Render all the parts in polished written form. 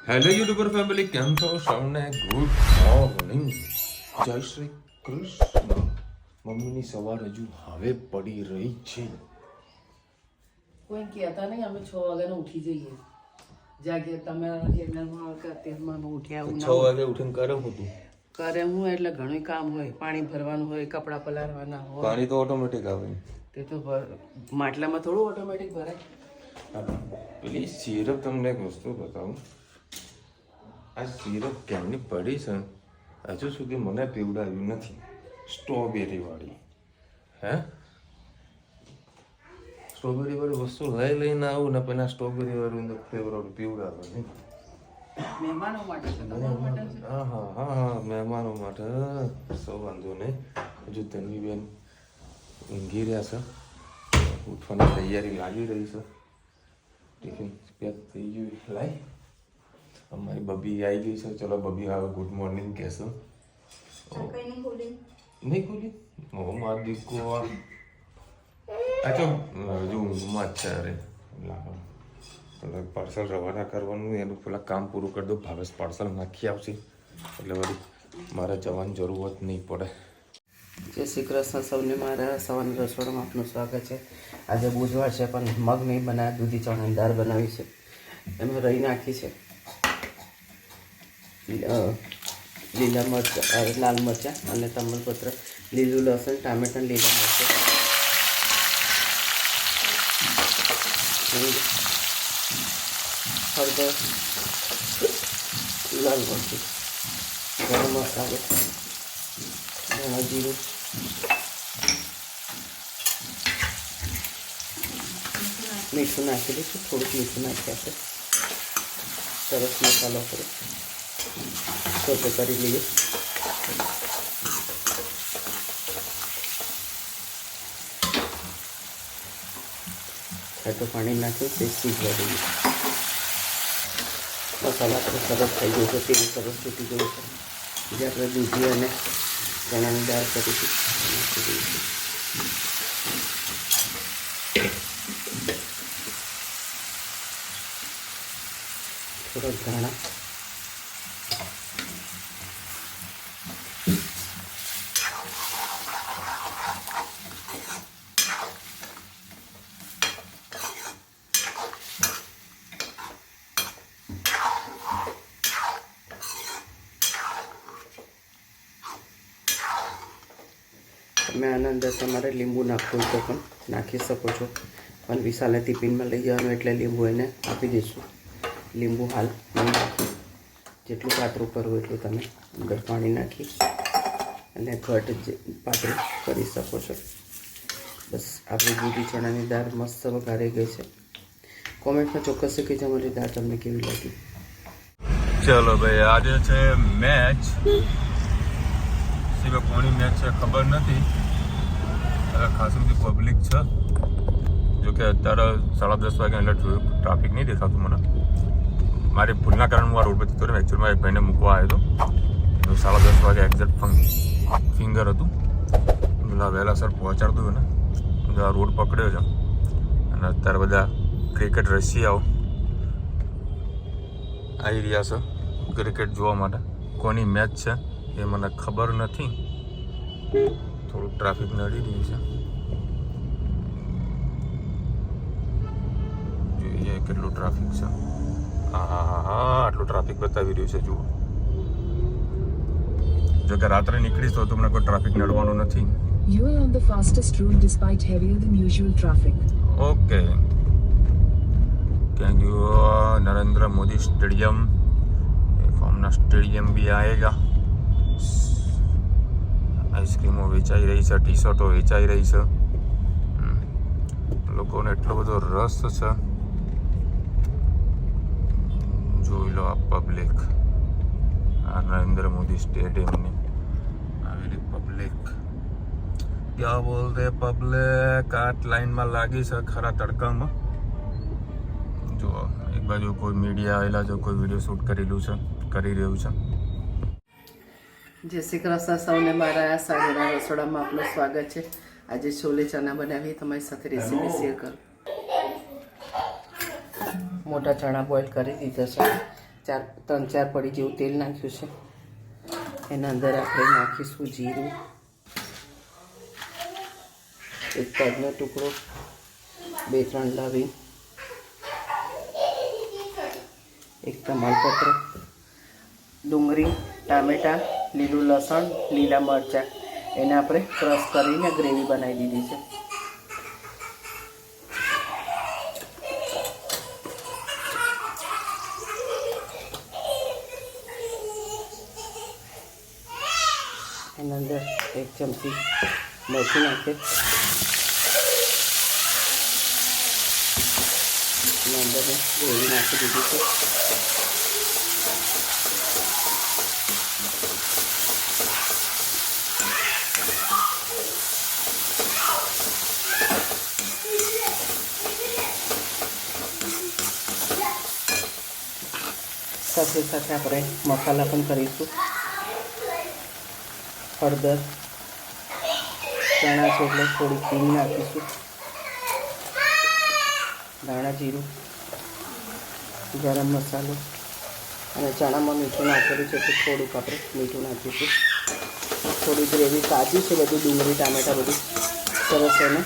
Hello YouTuber family, કેમ છો? સૌને ગુડ મોર્નિંગ, જય શ્રી કૃષ્ણ. મમ્મીની સવાર હજુ હવે પડી રહી છે. કોઈ કહેતા નહીં, અમે 6 વાગ્યાનો ઉઠી જઈએ. જાગે તમે જેલમાં કે અત્યારમાં ઉઠ્યા તો એવું 6 વાગે ઉઠીને કરે હું તું કરે હું એટલે ઘણું કામ હોય, પાણી ભરવાનું હોય, કપડાં પલાળવાના હોય. પાણી તો ઓટોમેટિક આવે. તે તો માટલામાં થોડું ઓટોમેટિક ભરાય. પેલી સિરપ તમને એક વસ્તુ બતાવું. આ સિરપ કેમની પડી છે હજુ સુધી મને પીવડાવ્યું નથી. સ્ટ્રોબેરી વાળી સ્ટ્રોબેરી વાળી વસ્તુ લઈને આવું ને પેલા સ્ટ્રોબેરી વાળું ફ્લેવર પીવડાવે નહીં. મહેમાનો માટે છે, તમારા માટે છે. હા, મહેમાનો માટે. સૌ વાંધો નહીં. હજુ તન્વીબેન ઊંઘી રહ્યા છે, ઉઠવાની તૈયારી લાગી રહી છે. ટિફિન પેક થઈ ગયું. લાઈ અમારી બબી આવી ગઈ છે. ચલો બબી હવે ગુડ મોર્નિંગ કહેશો. નહીં ખોલી માર દીકો આ તો હજુ ઊંઘમાં જ છે. અરે પેલા પાર્સલ રવાના કરવાનું એનું પેલા કામ પૂરું કરી દો. ભાવેશ પાર્સલ નાખી આવશે એટલે વળી મારે જવાની જરૂરત નહીં પડે. જય શ્રી કૃષ્ણ સૌને. મારા સવારના રસોડામાં આપનું સ્વાગત છે. આજે બુધવાર છે પણ મગ નહીં બનાવ્યા, દૂધી ચણાની દાળ બનાવી છે. એમાં રહી નાખી છે, લીલા મરચાં, લાલ મરચાં અને તમલપત્ર, લીલું લસણ, ટામેટાં, લીલા મરચાં, હળદર, લાલ મરચું, ગરમ મસાલો, ધાણા જીરું, મીઠું નાખી દઈશું. થોડુંક મીઠું નાખી આપણે સરસ મસાલો કરો સોતે કરી લઈએ. ખાટું પાણી નાખ્યું તે સીજવા દઈએ. મસાલા આપણે સરસ થઈ ગયો છે, તેલ સરસ તૂટી ગયું છે. જે આપણે દૂધી અને ચણાની દાળ કરીશું નાખી દઈશું. થોડા ધાણા, તમે આના અંદર તમારે લીંબુ નાખવું હોય તો પણ નાખી શકો છો, પણ વિશાલે ટિફિનમાં લઈ જવાનું એટલે લીંબુ એને આપી દઈશું. લીંબુ હાલ નહીં નાખી, જેટલું પાતળું કરવું એટલું તમે અંદર પાણી નાખી અને ઘટ પાતળું કરી શકો છો. બસ આપણી દૂધી ચણાની દાળ મસ્ત વઘારી ગઈ છે. કોમેન્ટમાં ચોક્કસ કહેજો અમારી દાળ તમને કેવી લાગી. ચલો ભાઈ, આજે છે મેચ. સિવાય કોની મેચ છે ખબર નથી. ખાસી બધી પબ્લિક છે. જોકે અત્યારે 10:30 વાગ્યા એટલે જોયું ટ્રાફિક નહીં દેખાતું મને. મારી ભૂલના કારણે હું આ રોડ પર જતો રહ્યો. એકચ્યુઅલમાં એક ભાઈને મૂકવા આવ્યો હતો. 10:30 વાગે એક્ઝેક્ટ ફિંગર હતું. પેલા વહેલાસર પહોંચાડતું હતું ને આ રોડ પકડ્યો છે. અને અત્યારે બધા ક્રિકેટ રશિયાઓ આવી રહ્યા છે ક્રિકેટ જોવા માટે. કોની મેચ છે એ મને ખબર નથી. થોડુંક ટ્રાફિક નડી રહ્યું છે. જોઈએ કેટલું ટ્રાફિક છે. હા, આટલું ટ્રાફિક બતાવી રહ્યું છે. જુઓ, જો કે રાત્રે નીકળીશ તો તમને કોઈ ટ્રાફિક નડવાનું નથી. You are on the fastest route despite heavier than usual traffic. Okay, ક્યાં ગયું નરેન્દ્ર મોદી સ્ટેડિયમ? ફોર્મના સ્ટેડિયમ બી આएगा. આઈસ્ક્રીમો વેચાઈ રહી છે, ટી શર્ટો વેચાઈ રહી છે. લોકોને એટલો બધો રસ છે. જોઈ લો આ પબ્લિક, આ નરેન્દ્ર મોદી સ્ટેડિયમની આવેલી પબ્લિક. ક્યાં બોલતે પબ્લિક આ લાઈનમાં લાગી છે ખરા તડકામાં. જો એક બાજુ કોઈ મીડિયા આવેલા છે, કોઈ વિડીયો શૂટ કરી રહ્યું છે. જય શ્રી કૃષ્ણ સૌને. મારા સાંજના રસોડામાં આપનું સ્વાગત છે. આજે છોલે ચણા બનાવી તમારી સાથે રેસીપી શેર કરું. મોટા ચણા બોઇલ કરી દીધા છે 3-4 પડી જેવું તેલ નાખ્યું છે. એના અંદર આપણે નાખીશું જીરું, એક તજનો ટુકડો, 2-3 લવિંગ, એક તમાલપત્ર, ડુંગળી, ટામેટાં, લીલું લસણ, લીલા મરચાં એને આપણે ક્રશ કરીને ગ્રેવી બનાવી દીધી છે. એના અંદર 1 ચમચી મરચું નાખીએ. એના અંદર ગ્રેવી નાખી દીધી છે. સાથે સાથે આપણે મસાલા પણ કરીશું. હળદર, ચણા છે એટલે થોડી હિંગ નાખીશું, ધાણા જીરું, ગરમ મસાલો અને ચણામાં મીઠું નાખેલું છે તો થોડુંક આપણે મીઠું નાખીશું. થોડી ગ્રેવી કાચી છે, બધું ડુંગળી ટામેટાં બધું સરસ એને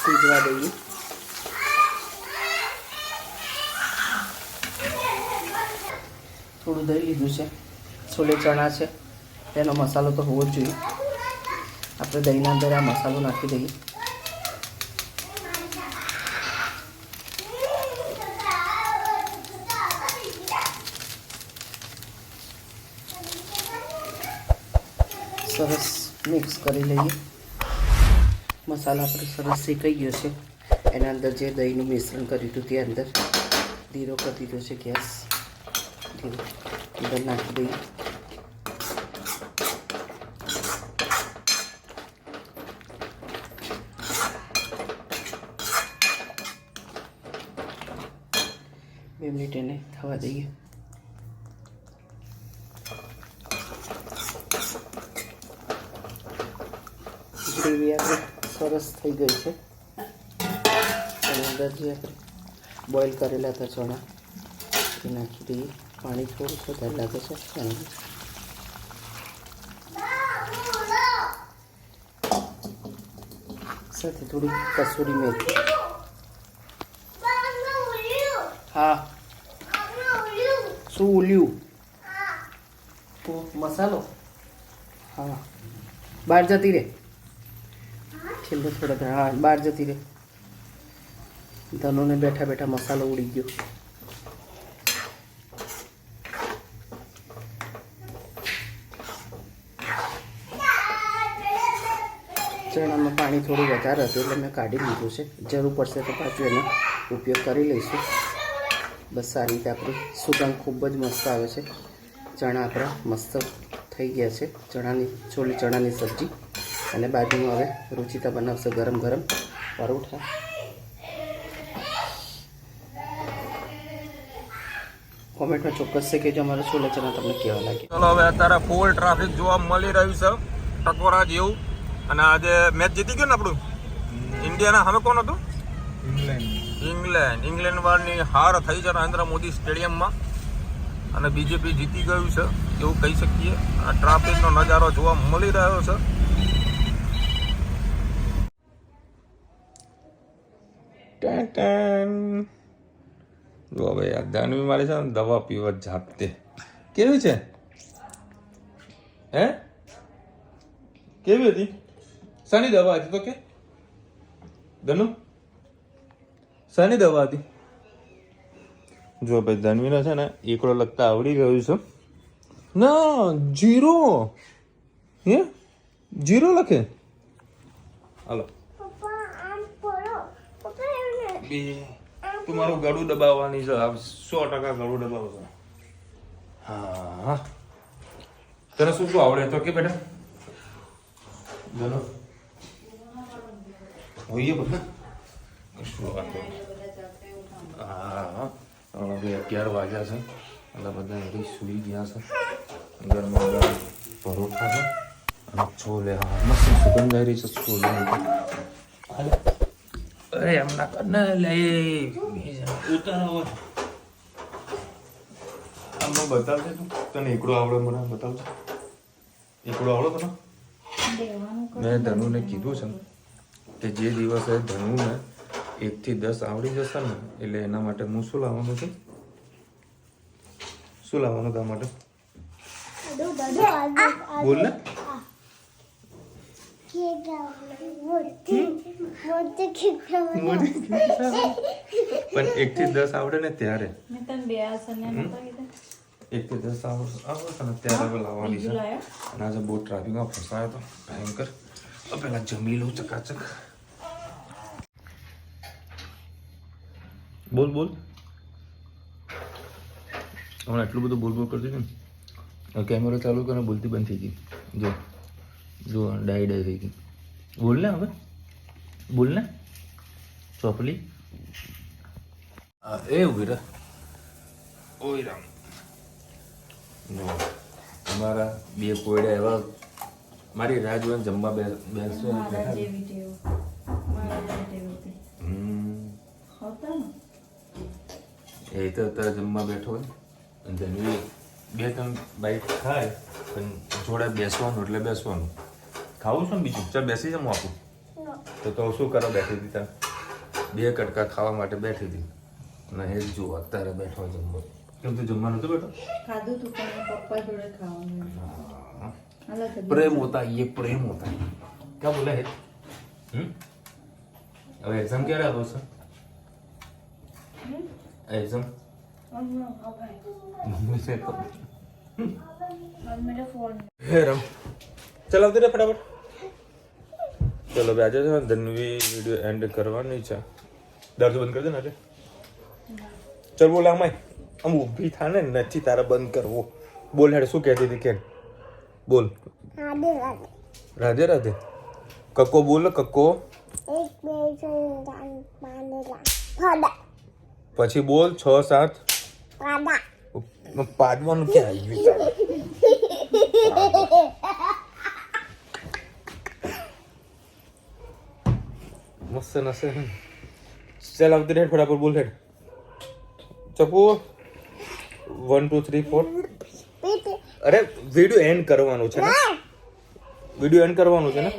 સીજવા દઈએ. થોડું દહીં લીધું છે, છોલે ચણા છે, તેનો મસાલો તો હોવો જ જોઈએ. આપણે દહીંના અંદર આ મસાલો નાખી દઈએ. સરસ મિક્સ કરી લઈએ. મસાલા આપણે સરસ શેકાઈ ગયો છે. એના અંદર જે દહીંનું મિશ્રણ કર્યું હતું તે અંદર ધીરો કરી દીધો છે ગેસ. ધીરો અંદર નાખી દઈએ. બે મિનિટ એને થવા દઈએ. ગ્રેવી આપણે સરસ થઈ ગઈ છે. એની અંદર જે આપણે બોઇલ કરેલા હતા ચણા એ નાખી દઈએ. પાણી થોડું વધારે લાગે છે ચણાનું. સાથે થોડી કસૂરી મેથી. હા, શું ઉલ્યું? તો મસાલો હા બહાર જતી રહે. છેલ્લે થોડા હા બહાર જતી રહે. ધનોને બેઠા બેઠા મસાલો ઉડી ગયો. ચણામાં પાણી થોડું વધારે હતું એટલે મેં કાઢી લીધું છે. જરૂર પડશે તો પાછું એનો ઉપયોગ કરી લઈશું. બસ આ રીતે આપણી સુગંધ ખૂબ જ મસ્ત આવે છે. ચણા આપણા મસ્ત થઈ ગયા છે. છોલી ચણાની સબ્જી. અને બાજુમાં હવે રુચિતા બનાવશે ગરમ ગરમ પરોઠા. કોમેન્ટમાં ચોક્કસ છે કે જો અમારા છોલે ચણા તમને કેવા લાગે. ચલો હવે અત્યારે ફૂલ ટ્રાફિક જોવા મળી રહ્યું છે ટકોરા જેવું. અને આજે મેચ જીતી ગયો ને આપણું ઇન્ડિયાના સામે કોણ હતું? ઇંગ્લેન્ડ વાળની હાર થઈ છે નરેન્દ્ર મોદી સ્ટેડિયમમાં. અને બીજેપી જીતી ગયું છે એવું કહી શકીએ. આ ટ્રાફિકનો નજારો જોવા મળી રહ્યો છે. જો ભાઈ આ દાનવી મારી છે ને દવા પીવા જાતે. કેવી છે હે? કેવી હતી? શાની દવા હતી તો કે ધનુ? શાની દવા હતી? જો ભાઈ ધનવીને છે ને એકડો લખતા આવડી ગયું છે. ના જીરો હે? જીરો લખે. હાલો બે તું મારું ગળું દબાવવાની છે. 100% ગળું દબાવશે. હા તને શું શું આવડે તો કે બેટા ધનુ હોઈએ બધા કશું વાંધો નહીં. હા હવે 11 વાગ્યા છે એટલે બધા એવી સૂઈ ગયા છે. ગરમા ગરમ પરોઠા છે અને છોલે. હા મસ્ત સુગંધ આવી રહી છે છોલે. અરે એમના કર ને લે ઉતારો. આમાં બતાવજે તું તને એકડો આવડે મને બતાવજે એકડો આવડો તને મેં ધનુને કીધું છે કે જે દિવસે ધનુને 1 થી 10 આવડી જશે ને એટલે એના માટે હું શું લાવવાનું છે શું લાવવાનું તારા માટે બોલ ને પણ 1 થી 10 આવડે ને ત્યારે 1 થી 10 આવડે ને ત્યારે લાવવાની છે અને આજે બહુ ટ્રાફિકમાં ફસાયો તો ભયંકર પેલા જમી લઉં ચકાચક બોલ બોલ હમણાં એટલું બધું બોલ બોલ કરતી હતી ને કેમેરો ચાલુ કરીને બોલતી બંધ થઈ ગઈ જો જો ડાઈ થઈ ગઈ બોલ ને હવે બોલ ને ચોપલી એ ઉભી રહે ઓય રામ નો અમારા બે કોયડા એવા મારી રાહ જોઈને જમવા બેસશે એ તો અત્યારે જમવા બેઠો હોય અને જનવી 2-3 બાઈટ ખાય પણ જોડે બેસવાનું એટલે બેસવાનું ખાવું છું ને બીજું ચાલ બેસી જાઉં આપું તો શું કરો બેઠી હતી ત્યાં 2 કટકા ખાવા માટે બેઠી હતી અને એ જ જુઓ અત્યારે બેઠો જમવા કેમ તું જમવા નતો બેઠો ખાધું તું પણ પપ્પા જોડે ખાવાનું प्रेम होता है ये प्रेम होता है क्या बोला है अब एग्जाम क्या रहा दोस्त एग्जाम मम्मी से तो मेरा फोन हे राम चल આવતી રે ફટાફટ ચલો બે આજે છે ને ધનવી વિડીયો એન્ડ કરવાની છે દરવાજો બંધ કરી દે ને આજે ચલ બોલ આમાં આમ ઊભી થા ને નથી તારે બંધ કરવો બોલ હેડ શું કહેતી હતી કે બોલ રાધે રાધે કક્કો બોલ કક્કો પછી બોલ 6-7 પાડવાનું ક્યાં આવ્યું મસ્ત નસે ચાલ આવતી રે ફટાફટ બોલ હેડ ચપુ 1 2 3 4 અરે વિડિયો એન્ડ કરવાનું છે ને વિડિયો એન્ડ કરવાનું છે ને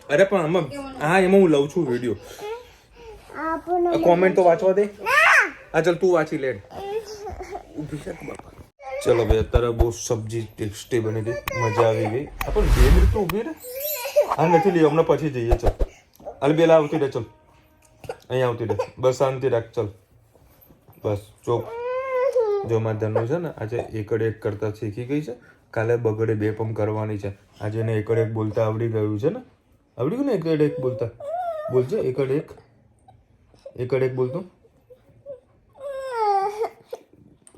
અરે પણ આમાં હા એમાં હું લઉં છું વિડિયો કોમેન્ટ તો વાંચવા દે હા ચાલ તું વાંચી લે ઊભી છે બાપા ચલો ભાઈ અત્યારે બહુ સબ્જી ટેસ્ટી બની હતી મજા આવી ગઈ આપણે 2 મિનિટ તો ઊભી રહે હા નથી લઈ હમણાં પછી જઈએ ચાલ હાલ બેલા આવતી રહે ચાલ અહીંયા આવતી રહે બસ શાંતિ રાખ ચાલ બસ ચોપ જો મારા ધનુ છે ને આજે એકડ એક કરતા શીખી ગઈ છે કાલે બગડે 2 પંપ કરવાની છે આજે એને એકડ એક બોલતા આવડી ગયું છે ને આવડી ગયું ને એકડ એક બોલતા બોલજે એકડ એક બોલતું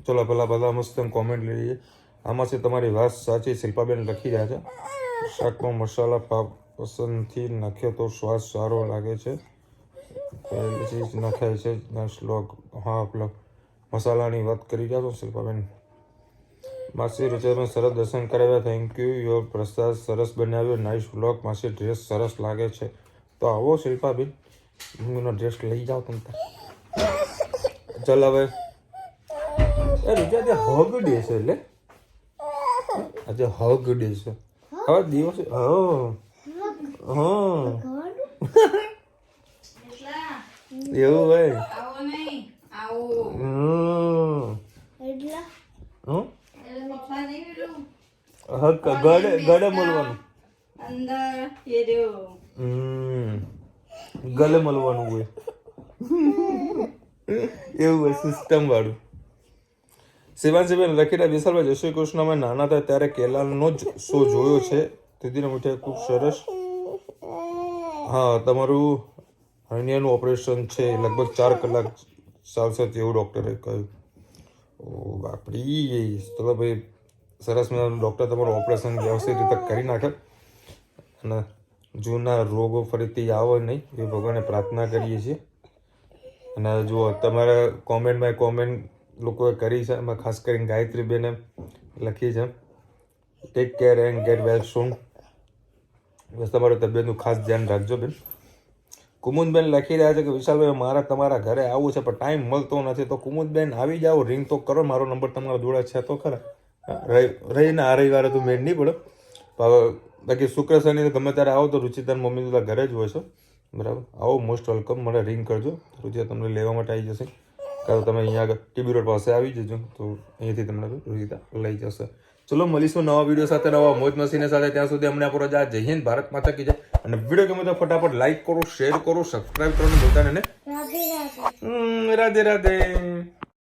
ચલો પેલા બધા મસ્ત કોમેન્ટ લઈ લઈએ આમાંથી તમારી વાત સાચી શિલ્પાબેન લખી રહ્યા છે શાકમાં મસાલા પસંદથી નાખ્યો તો સ્વાદ સારો લાગે છે પહેલી ચીજ નાખાય છે શ્લોક હા પેલો મસાલાની વાત કરી રહ્યા છો શિલ્પાબેન માસી રુચિબેન સરસ દર્શન કરાવ્યા થેન્ક યુ યોર પ્રસાદ સરસ બનાવ્યો નાઇસ વ્લોગ માસી ડ્રેસ સરસ લાગે છે તો આવો શિલ્પાબેન હું એનો ડ્રેસ લઈ જાઓ તમે ચાલ હવે એ રુચિ આજે હગ ડે છે એટલે આજે હગ ડે છે હવે દિવસ હા એવું હોય ગળે મળવાનું ગલે મળવાનું હોય એવું હોય સિસ્ટમ વાળું શિવાંશીબેન લખીને વિશાલભાઈ જય શ્રી કૃષ્ણ અમે નાના હતા ત્યારે કેલાલનો જ શો જોયો છે તેથી મીઠાઈ ખૂબ સરસ હા તમારું હરનિયાનું ઓપરેશન છે લગભગ 4 કલાક ચાલશે તેવું ડૉક્ટરે કહ્યું ઓ બાપડી ચલો ભાઈ સરસ મજાનું ડૉક્ટર તમારું ઓપરેશન વ્યવસ્થિત રીતે કરી નાખે અને જૂના રોગો ફરીથી આવે નહીં એ ભગવાનને પ્રાર્થના કરીએ છીએ અને જુઓ તમારા કોમેન્ટ લોકોએ કરી છે એમાં ખાસ કરીને ગાયત્રીબેને લખી છે ટેક કેર એન્ડ ગેટ વેલ સૂન બસ તમારું તબિયતનું ખાસ ધ્યાન રાખજો બેન કુમુદબેન લખી રહ્યા છે કે વિશાલભાઈ મારે તમારા ઘરે આવવું છે પણ ટાઈમ મળતો નથી. તો કુમુદબેન આવી જાઓ, રિંગ તો કરો, મારો નંબર તમારા જોડે છે તો ખરા. રહીને આ રવિવારે તો મેળ નહીં પડે. બાકી શુક્ર શનિ ગમે ત્યારે આવો તો રુચિતાની મમ્મી તો ઘરે જ હોય છે, બરાબર. આવો, મોસ્ટ વેલકમ. મને રિંગ કરજો, રુચિતા તમને લેવા માટે આવી જશે. કાં તો તમે અહીંયા આગળ ટીબી રોડ પાસે આવી જજો, તો અહીંયાથી તમને રુચિતા લઈ જશે. ચલો મળીશું નવા વિડીયો સાથે, નવા મોજ મસ્તીને સાથે. ત્યાં સુધી અમને આપો રજા. જય હિન્દ, ભારત માતા કી જય. અને વિડીયો ગમે તો ફટાફટ લાઈક કરો, શેર કરો, સબસ્ક્રાઈબ કરો, બધાને રાધે રાધે. રાધે રાધે.